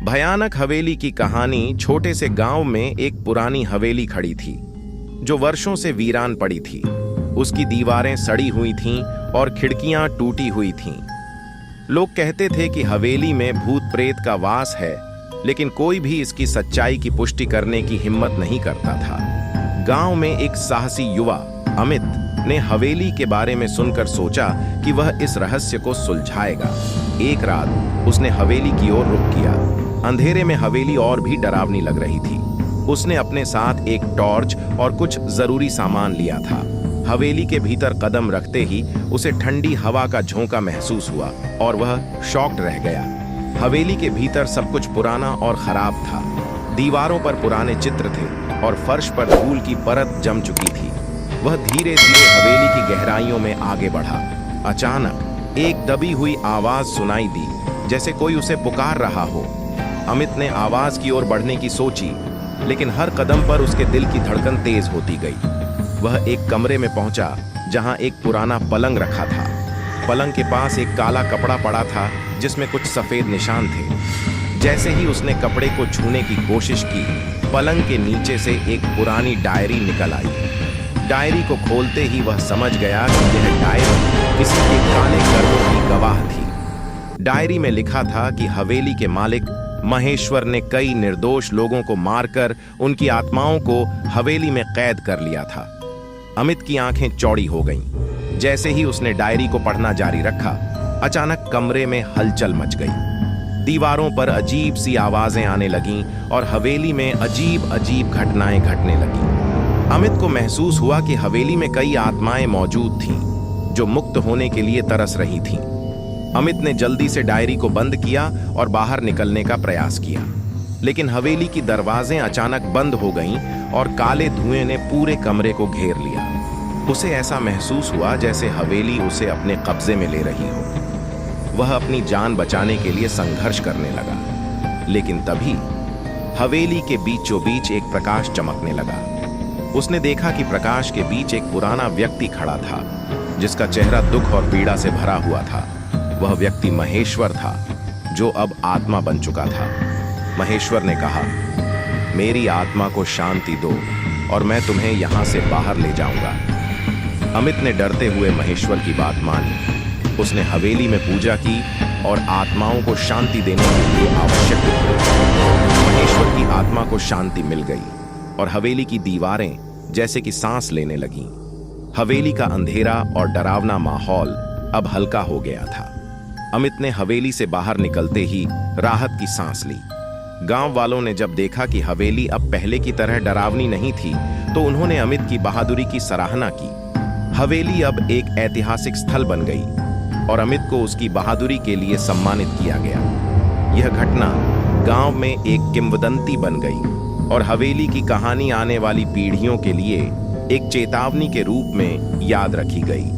भयानक हवेली की कहानी। छोटे से गांव में एक पुरानी हवेली खड़ी थी जो वर्षों से वीरान पड़ी थी। उसकी दीवारें सड़ी हुई थीं और खिड़कियां टूटी हुई थीं। लोग कहते थे कि हवेली में भूत प्रेत का वास है, लेकिन कोई भी इसकी सच्चाई की पुष्टि करने की हिम्मत नहीं करता था। गांव में एक साहसी युवा अमित ने हवेली के बारे में सुनकर सोचा कि वह इस रहस्य को सुलझाएगा। एक रात उसने हवेली की ओर रुख किया। अंधेरे में हवेली और भी डरावनी लग रही थी। उसने अपने साथ एक टॉर्च और कुछ जरूरी सामान लिया था। हवेली के भीतर कदम रखते ही उसे ठंडी हवा का झोंका महसूस हुआ और वह शॉक्ड रह गया। हवेली के भीतर सब कुछ पुराना और खराब था। दीवारों पर पुराने चित्र थे और फर्श पर धूल की परत जम चुकी थी। वह धीरे धीरे हवेली की गहराइयों में आगे बढ़ा। अचानक एक दबी हुई आवाज सुनाई दी, जैसे कोई उसे पुकार रहा हो। अमित ने आवाज की ओर बढ़ने की सोची, लेकिन हर कदम पर उसके दिल की धड़कन तेज होती गई। वह एक कमरे में पहुंचा जहां एक पुराना पलंग रखा था। पलंग के पास एक काला कपड़ा पड़ा था जिसमें कुछ सफेद निशान थे। जैसे ही उसने कपड़े को छूने की कोशिश की, पलंग के नीचे से एक पुरानी डायरी निकल आई। डायरी को खोलते ही वह समझ गया कि यह डायरी किसी के काले कर्मों की गवाह थी। डायरी में लिखा था कि हवेली के मालिक महेश्वर ने कई निर्दोष लोगों को मारकर उनकी आत्माओं को हवेली में कैद कर लिया था। अमित की आंखें चौड़ी हो गईं। जैसे ही उसने डायरी को पढ़ना जारी रखा, अचानक कमरे में हलचल मच गई। दीवारों पर अजीब सी आवाजें आने लगीं और हवेली में अजीब अजीब घटनाएं घटने लगीं। अमित को महसूस हुआ कि हवेली में कई आत्माएं मौजूद थीं जो मुक्त होने के लिए तरस रही थीं। अमित ने जल्दी से डायरी को बंद किया और बाहर निकलने का प्रयास किया, लेकिन हवेली की दरवाजें अचानक बंद हो गईं और काले धुएं ने पूरे कमरे को घेर लिया। उसे ऐसा महसूस हुआ जैसे हवेली उसे अपने कब्जे में ले रही हो। वह अपनी जान बचाने के लिए संघर्ष करने लगा, लेकिन तभी हवेली के बीचों बीच एक प्रकाश चमकने लगा। उसने देखा कि प्रकाश के बीच एक पुराना व्यक्ति खड़ा था, जिसका चेहरा दुख और पीड़ा से भरा हुआ था। वह व्यक्ति महेश्वर था, जो अब आत्मा बन चुका था। महेश्वर ने कहा, मेरी आत्मा को शांति दो और मैं तुम्हें यहां से बाहर ले जाऊंगा। अमित ने डरते हुए महेश्वर की बात मानी। उसने हवेली में पूजा की और आत्माओं को शांति देने के लिए आवश्यक महेश्वर की आत्मा को शांति मिल गई और हवेली की दीवारें जैसे कि सांस लेने लगीं। हवेली का अंधेरा और डरावना माहौल अब हल्का हो गया था। अमित ने हवेली से बाहर निकलते ही राहत की सांस ली। गांव वालों ने जब देखा कि हवेली अब पहले की तरह डरावनी नहीं थी, तो उन्होंने अमित की बहादुरी की सराहना की। हवेली अब एक ऐतिहासिक स्थल बन गई और अमित को उसकी बहादुरी के लिए सम्मानित किया गया। यह घटना गांव में एक किंवदंती बन गई और हवेली की कहानी आने वाली पीढ़ियों के लिए एक चेतावनी के रूप में याद रखी गई।